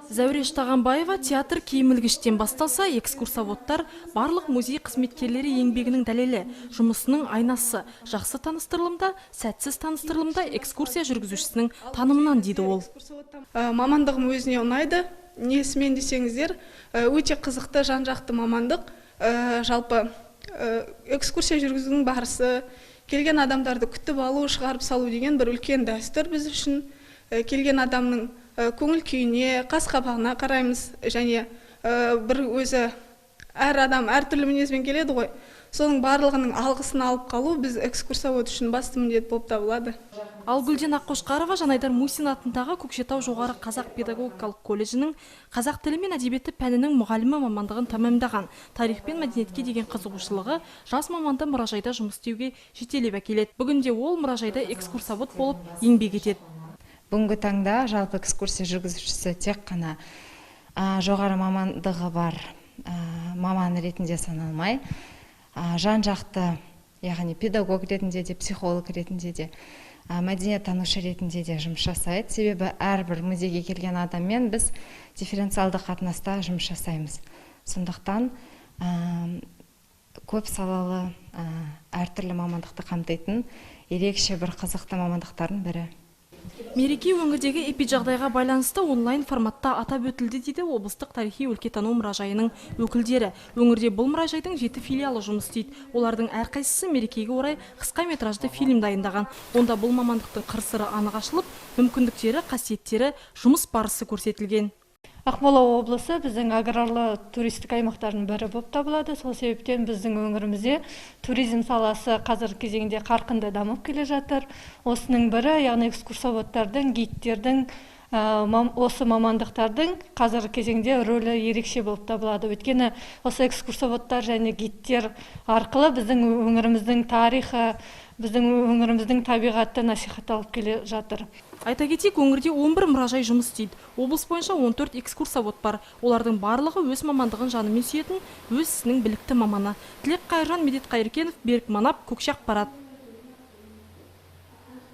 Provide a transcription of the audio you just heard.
Зәуреш Тағанбаева театр киім-ілгіштен басталса, экскурсоводтар барлық музей қызметкерлері еңбегінің дәлелі, жұмысының айнасы, жақсы таныстырылымда, сәтсіз таныстырылымда экскурсия жүргізушісінің танымынан дейді ол. Мамандығым өзіне ұнайды. Несімен десеңіздер, өте қызықты, жан-жақты мамандық. Жалпы экскурсия жүргізудің барысы, келген адамдарды күтіп алу, шығарып салу деген бір үлкен дәстүр біз үшін. Келген адамның көңіл күйіне, қас-қабағына қараймыз, және бір өзі әр адам әртүрлі мінезбен келеді ғой. Соның барлығының алғысын алып қалу біз экскурсовод үшін басты міндет болып табылады. Ал Гүлден Аққошқарова Жанайдар Мусин атындағы Көкшетау жоғары қазақ педагогикалық колледжінің қазақ тілі мен әдебиеті пәнінің мұғалімі мамандығын тәмамдаған. Тарих пен мәдениетке деген қызығушылығы жас маманды мұражайда жұмыс істеуге жетелеп әкеледі. Бүгінде ол мұражайда экскурсовод болып еңбек етеді. Бүгінгі таңда жалпы экскурсия жүргізушісі тек қана жоғары мамандығы бар маман ретінде саналмай, жан-жақты, яғни педагог ретінде де, психолог ретінде де, мәдениеттанушы ретінде де жұмыс жасайды. Себебі әрбір музейге келген адаммен біз дифференциалды қатынаста жұмыс жасаймыз. Сондықтан көп салалы әртүрлі мамандықты қамтитын ерекше бір қызықты мамандықтардың бірі. Мереке өңірдегі эпиджағдайға байланысты онлайн форматта атап өтілді дейді облыстық тарихи өлкетану мұражайының өкілдері. Өңірде бұл мұражайдың 7 филиалы жұмыс істейді. Олардың әрқайсысы мерекеге орай қысқа метражды фильм дайындаған. Онда бұл мамандықтың қыр-сыры анық ашылып, мүмкіндіктері, қасиеттері, жұмыс барысы көрсетілген. Ақмола облысы біздің аграрлы туристік аймақтардың бірі болып табылады. Сол себептен біздің өңірімізде туризм саласы қазір кезеңде қарқынды дамып келе жатыр. Осының бірі, яғни экскурсоводтардың, гидтердің, осы мамандықтардың қазір кезеңде рөлі ерекше болып табылады. Өйткені осы экскурсоводтар және гидтер арқылы біздің өңіріміздің тарихы, біздің өңіріміздің табиғаты насихатталып келе жатыр. Айта кетейік, өңірде 11 мұражай жұмыс істейді. Облыс бойынша 14 экскурсовод бар. Олардың барлығы өз мамандығын жанымен сүйетін, өз ісінің білікті маманы. Тілек Қайыржан, Медет Қайыркенов, Берік Манап, Көкше Ақпарат.